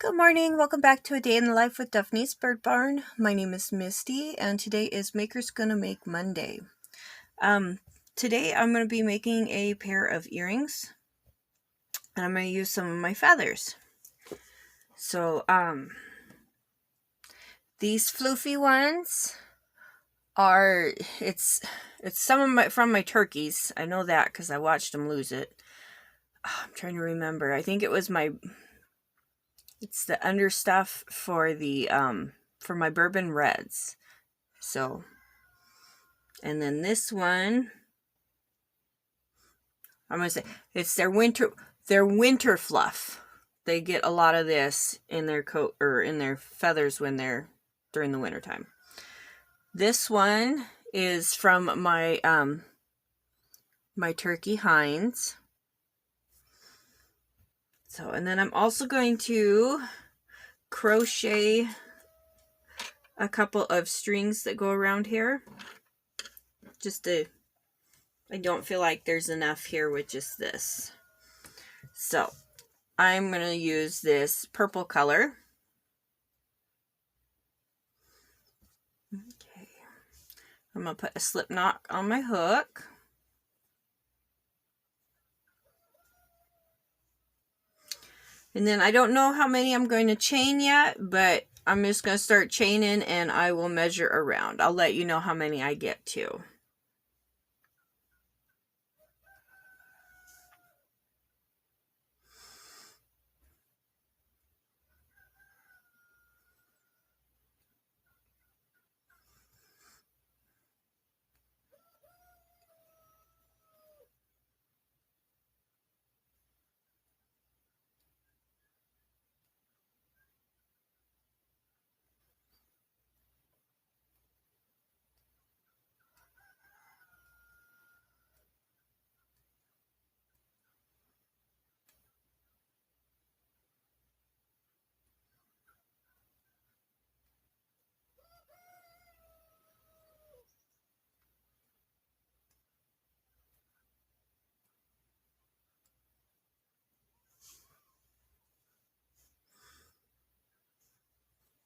Good morning, welcome back to A Day in the Life with Daphne's Bird Barn. My name is Misty and today is Maker's Gonna Make Monday. Today I'm going to be making a pair of earrings and I'm going to use some of my feathers. So these floofy ones are, it's some of from my turkeys. I know that because I watched them lose it. I'm trying to remember. I think it was it's the under stuff for the for my bourbon reds. So, and then this one, I'm gonna say it's their winter fluff. They get a lot of this in their coat or in their feathers when they're during the winter time. This one is from my my turkey hinds. So, and then I'm also going to crochet a couple of strings that go around here. I don't feel like there's enough here with just this. So, I'm going to use this purple color. Okay. I'm going to put a slip knot on my hook. And then I don't know how many I'm going to chain yet, but I'm just going to start chaining and I will measure around. I'll let you know how many I get to.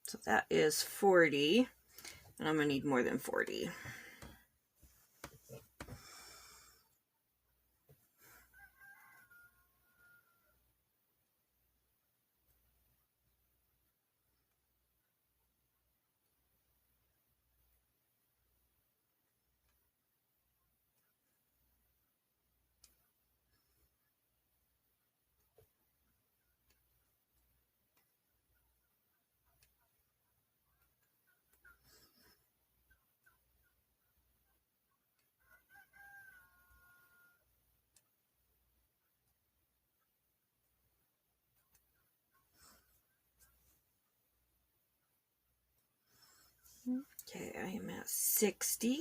So that is 40, and I'm going to need more than 40. Okay, I am at 60.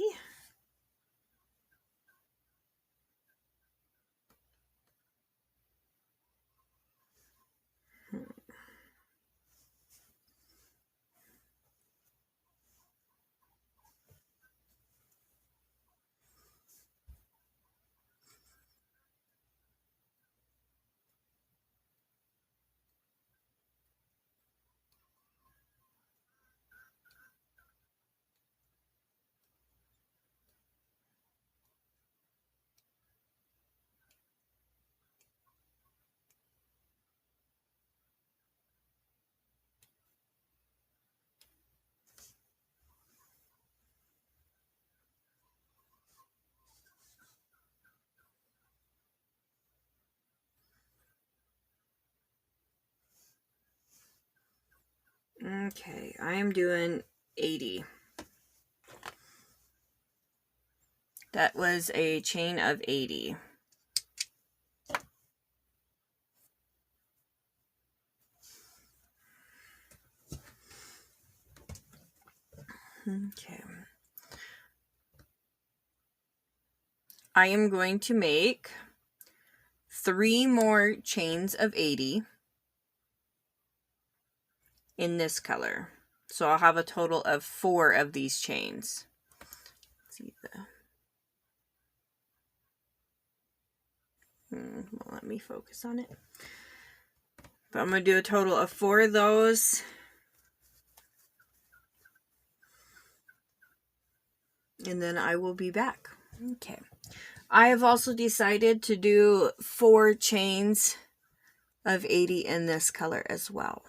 Okay, I am doing 80. That was a chain of 80. Okay. I am going to make 3 more chains of 80 in this color. So I'll have a total of 4 of these chains. Let's see won't let me focus on it. But I'm going to do a total of 4 of those. And then I will be back. Okay. I have also decided to do 4 chains of 80 in this color as well.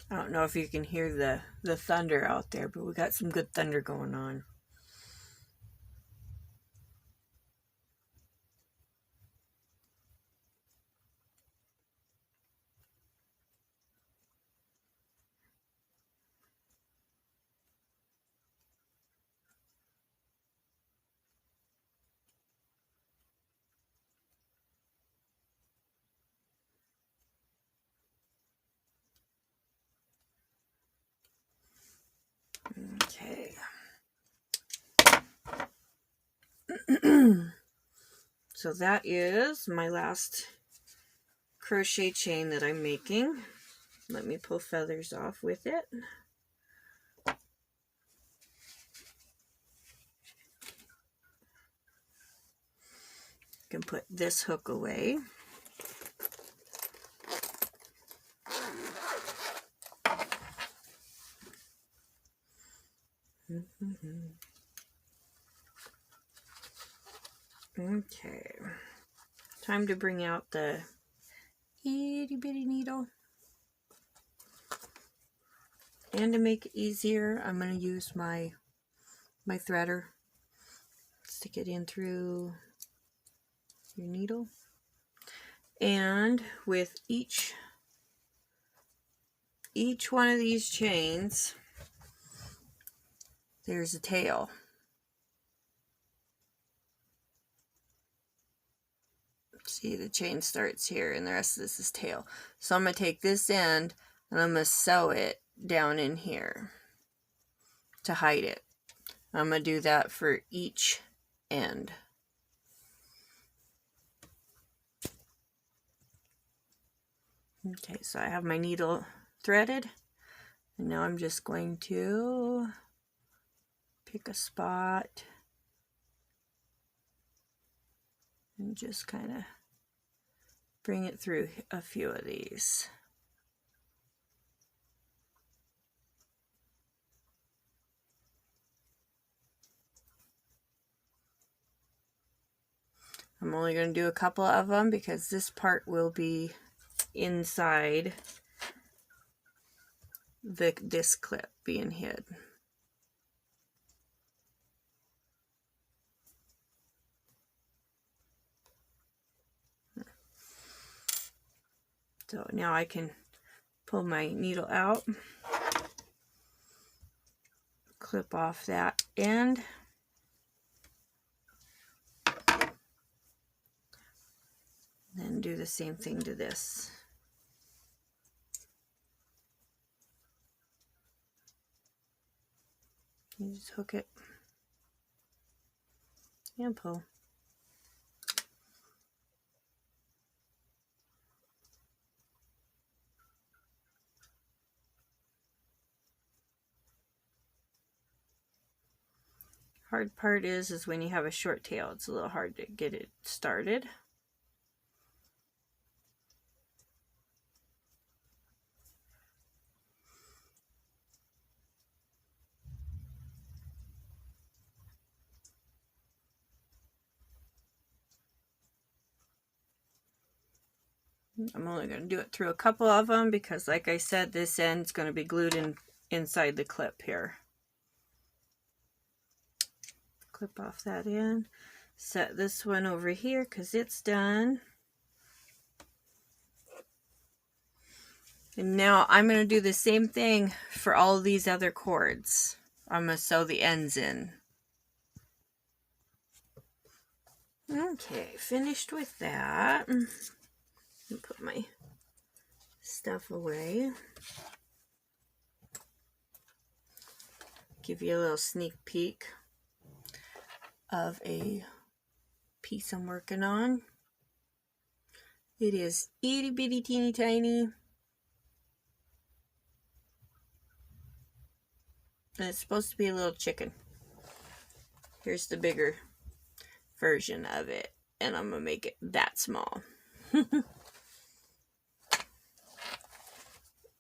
I don't know if you can hear the thunder out there, but we got some good thunder going on. Okay. So that is my last crochet chain that I'm making. Let me pull feathers off with it. Can put this hook away. Okay, time to bring out the itty bitty needle. And to make it easier, I'm going to use my threader. Stick it in through your needle. And with each one of these chains, there's a tail. See, the chain starts here and the rest of this is tail. So I'm going to take this end and I'm going to sew it down in here to hide it. I'm going to do that for each end. Okay, so I have my needle threaded, and now I'm just going to pick a spot and just kind of bring it through a few of these. I'm only going to do a couple of them because this part will be inside this clip being hid. So now I can pull my needle out, clip off that end, then do the same thing to this. You just hook it and pull. Hard part is when you have a short tail, it's a little hard to get it started. I'm only going to do it through a couple of them because, like I said, this end's going to be glued inside the clip here. Clip off that end. Set this one over here because it's done. And now I'm going to do the same thing for all of these other cords. I'm going to sew the ends in. Okay, finished with that. Put my stuff away. Give you a little sneak peek of a piece I'm working on. It is itty bitty teeny tiny. And it's supposed to be a little chicken. Here's the bigger version of it. And I'm going to make it that small.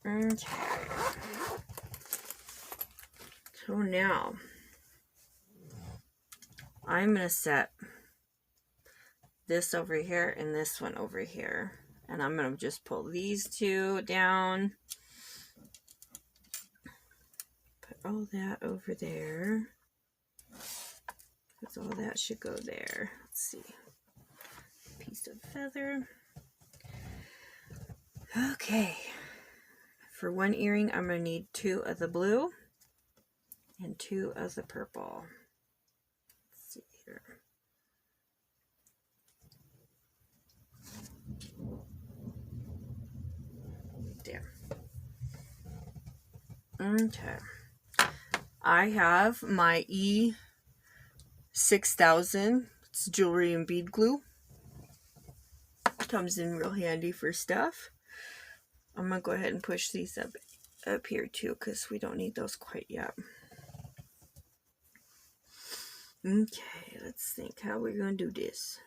Okay. So now, I'm going to set this over here and this one over here. And I'm going to just pull these two down. Put all that over there. Because all that should go there. Let's see. Piece of feather. Okay. For one earring, I'm going to need 2 of the blue and 2 of the purple. Let's see here. There. Okay. I have my E6000. It's jewelry and bead glue. Comes in real handy for stuff. I'm going to go ahead and push these up here too, because we don't need those quite yet. Okay, let's think how we're going to do this.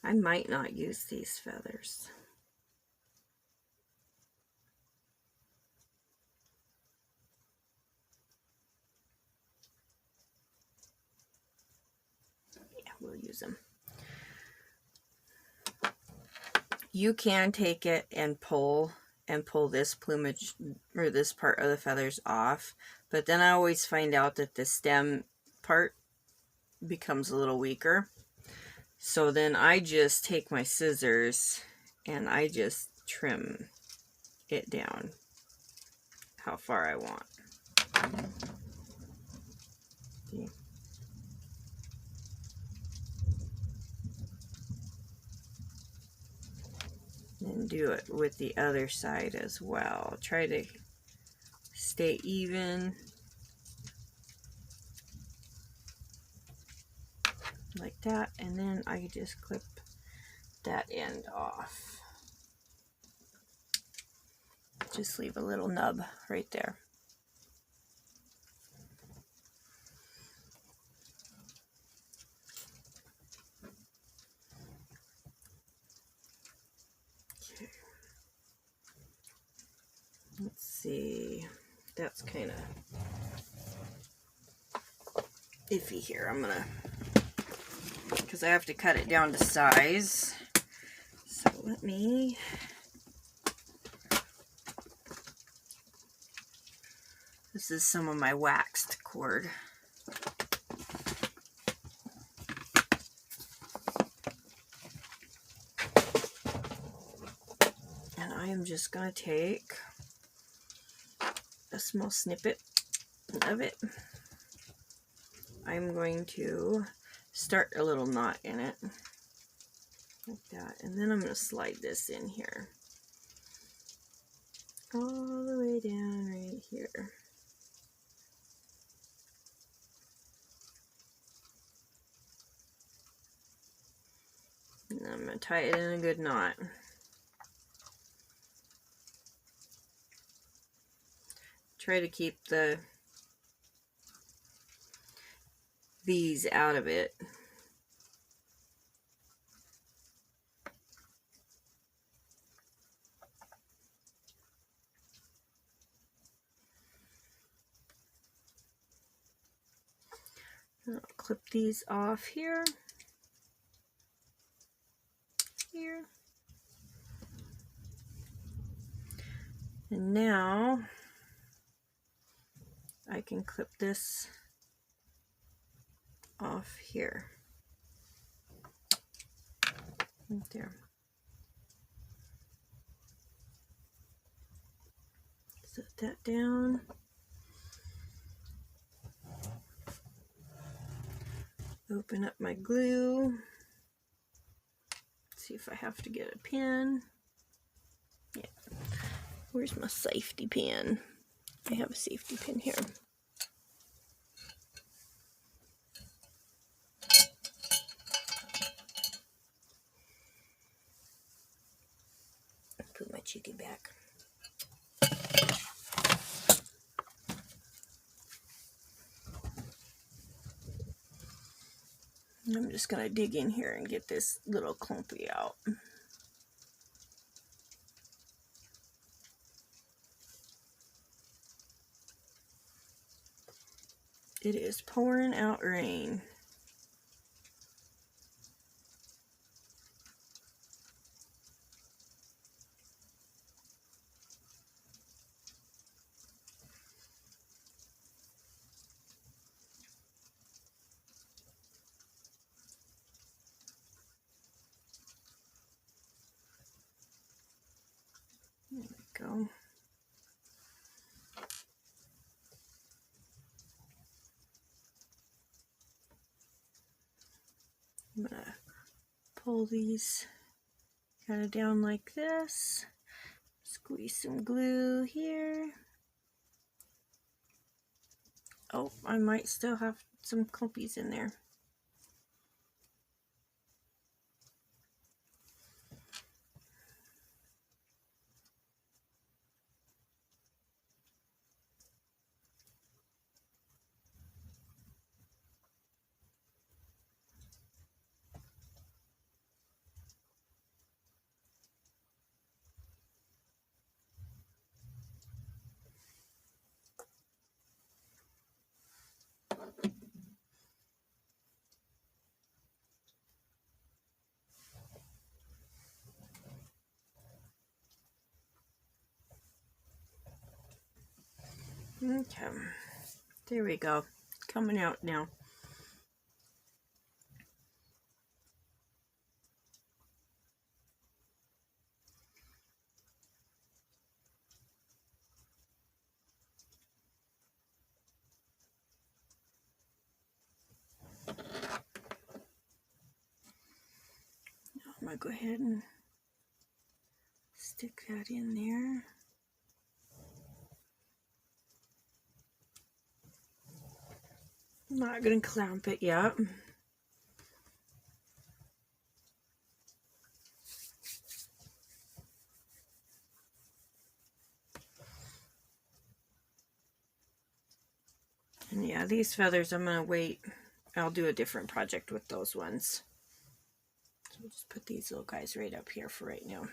I might not use these feathers. Yeah, we'll use them. You can take it and pull this plumage or this part of the feathers off, but then I always find out that the stem part becomes a little weaker. So then I just take my scissors and I just trim it down how far I want. See? And do it with the other side as well. Try to stay even. Like that. And then I just clip that end off. Just leave a little nub right there. Okay. Let's see. That's kind of iffy here. I'm gonna, because I have to cut it down to size. So let me this is some of my waxed cord. And I am just going to take a small snippet of it. I'm going to start a little knot in it. Like that. And then I'm going to slide this in here. All the way down right here. And I'm going to tie it in a good knot. Try to keep these out of it. I'll clip these off here. And now I can clip this off here. Right there. Set that down. Open up my glue. See if I have to get a pin. Yeah. Where's my safety pin? I have a safety pin here. Put my chicken back. I'm just going to dig in here and get this little clumpy out. It is pouring out rain. There we go. I'm going to pull these kind of down like this. Squeeze some glue here. Oh, I might still have some clumpies in there. Okay, there we go. Coming out now. I'm going to go ahead and stick that in there. I'm not going to clamp it yet. And yeah, these feathers I'm going to wait. I'll do a different project with those ones. So we'll just put these little guys right up here for right now.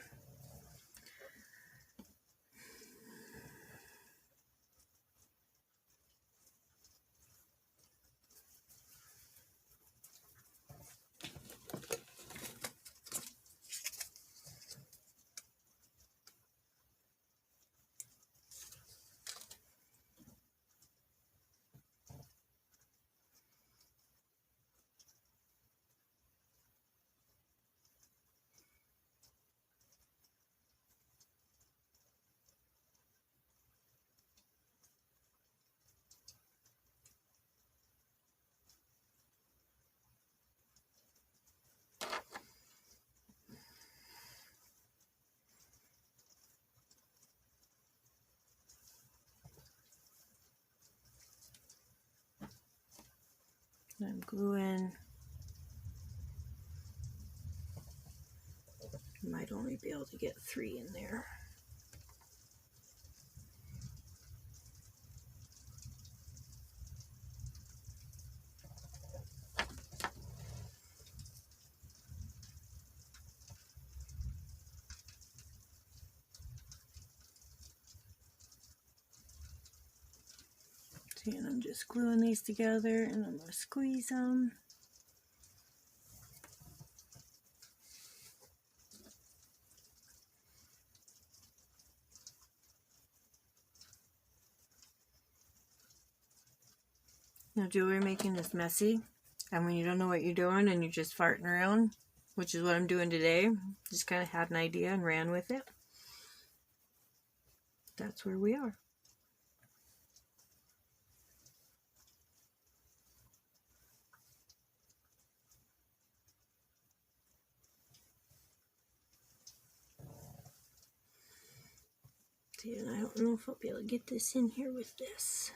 I'm gluing. Might only be able to get 3 in there. See, and I'm just gluing these together and I'm going to squeeze them. Now, jewelry making is messy, and when you don't know what you're doing and you're just farting around, which is what I'm doing today. Just kind of had an idea and ran with it. That's where we are. See, and I don't know if I'll be able to get this in here with this.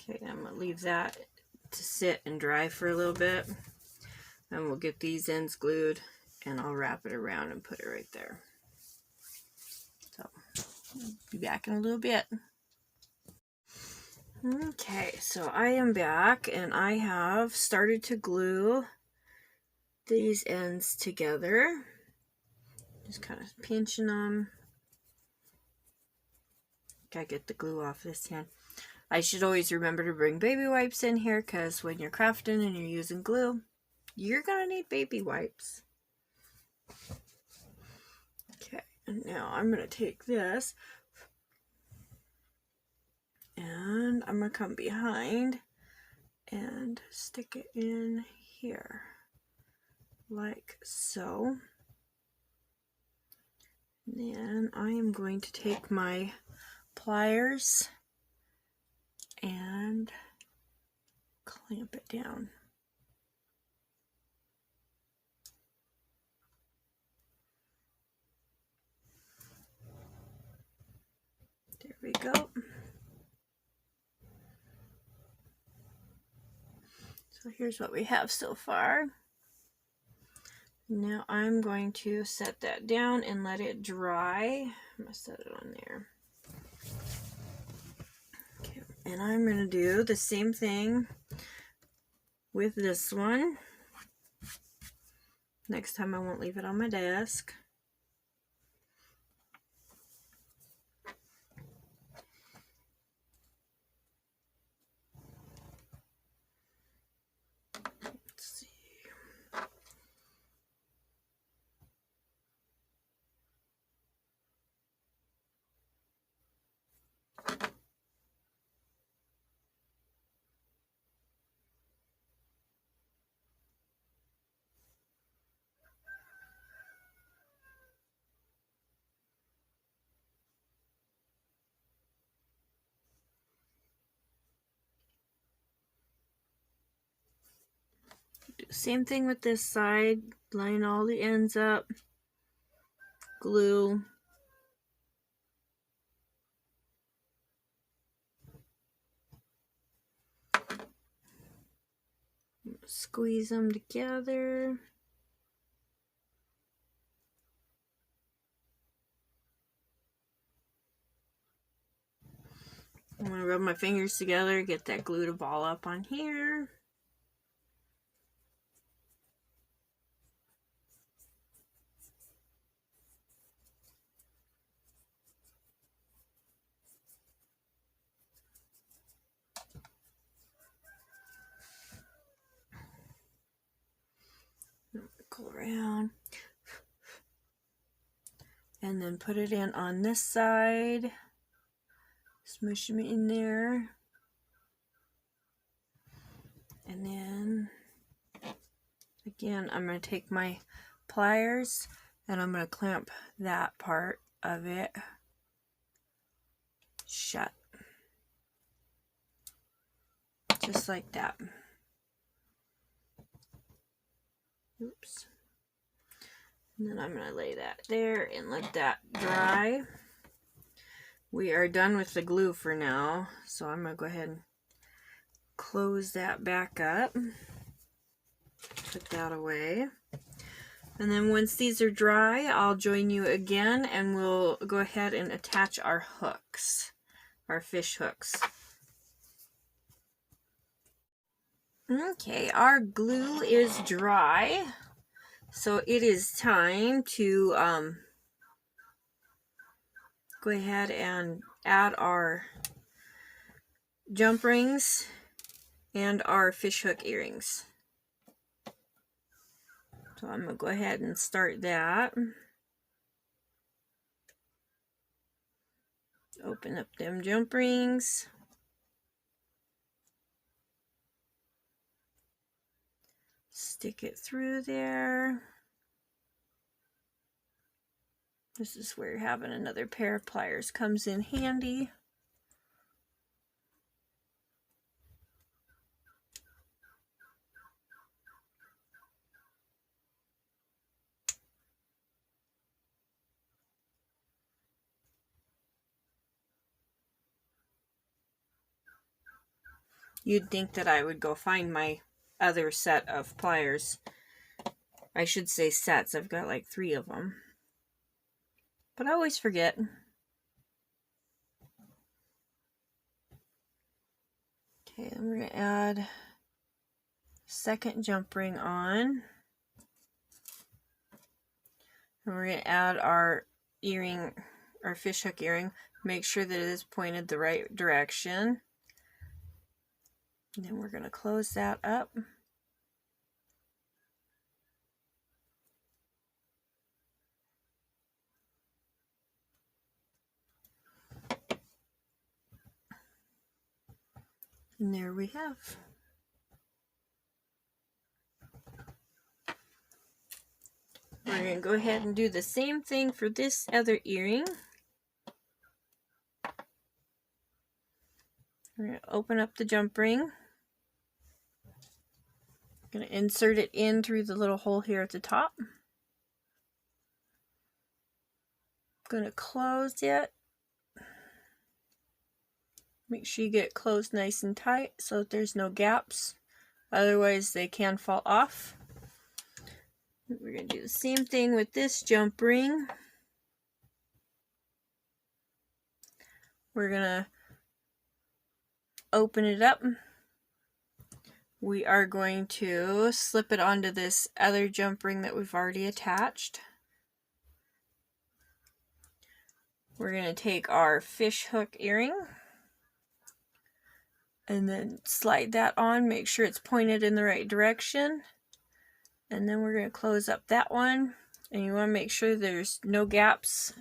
Okay, I'm going to leave that to sit and dry for a little bit. And we'll get these ends glued and I'll wrap it around and put it right there. So, I'll be back in a little bit. Okay, so I am back and I have started to glue these ends together. Just kind of pinching them. Gotta get the glue off this hand. I should always remember to bring baby wipes in here because when you're crafting and you're using glue, you're gonna need baby wipes. Okay, and now I'm gonna take this and I'm gonna come behind and stick it in here like so. And then I am going to take my pliers and clamp it down. There we go. So here's what we have so far. Now I'm going to set that down and let it dry. I'm going to set it on there. Okay, and I'm going to do the same thing with this one. Next time I won't leave it on my desk. Do the same thing with this side, line all the ends up, glue. Squeeze them together. I'm going to rub my fingers together, get that glue to ball up on here. Go around. And then put it in on this side. Smush them in there. Again, I'm going to take my pliers and I'm going to clamp that part of it shut. Just like that. Oops. And then I'm going to lay that there and let that dry. We are done with the glue for now, so I'm going to go ahead and close that back up. Put that away. And then once these are dry, I'll join you again and we'll go ahead and attach our hooks, our fish hooks. Okay, our glue is dry, so it is time to go ahead and add our jump rings and our fish hook earrings. So I'm going to go ahead and start that. Open up them jump rings. Stick it through there. This is where having another pair of pliers comes in handy. You'd think that I would go find my other set of pliers. I should say sets. I've got like 3 of them. But I always forget. Okay, then we're going to add a second jump ring on. And we're going to add our earring, our fish hook earring. Make sure that it is pointed the right direction. And then we're going to close that up. And there we have. We're going to go ahead and do the same thing for this other earring. We're going to open up the jump ring. Going to insert it in through the little hole here at the top. Going to close it. Make sure you get it closed nice and tight so that there's no gaps. Otherwise they can fall off. We're going to do the same thing with this jump ring. We're going to open it up. We are going to slip it onto this other jump ring that we've already attached. We're going to take our fish hook earring and then slide that on. Make sure it's pointed in the right direction. And then we're going to close up that one. And you want to make sure there's no gaps.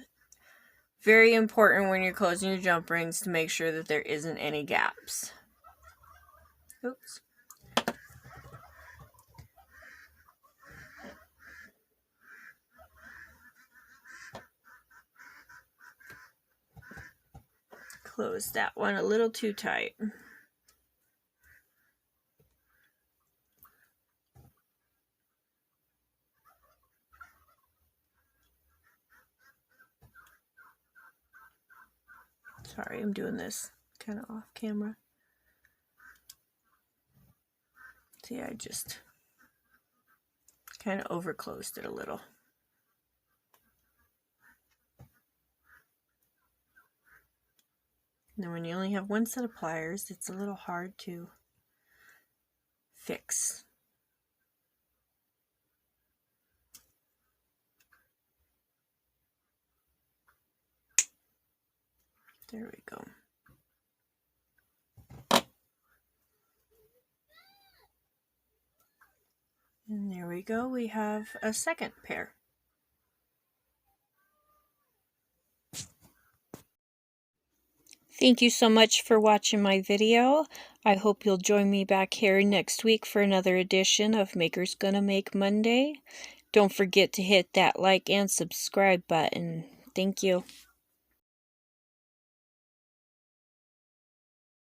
Very important when you're closing your jump rings to make sure that there isn't any gaps. Oops. Close that one a little too tight. Sorry, I'm doing this kind of off camera. See, I just kind of over closed it a little. Now when you only have one set of pliers, it's a little hard to fix. There we go. And there we go, we have a second pair. Thank you so much for watching my video. I hope you'll join me back here next week for another edition of Maker's Gonna Make Monday. Don't forget to hit that like and subscribe button. Thank you.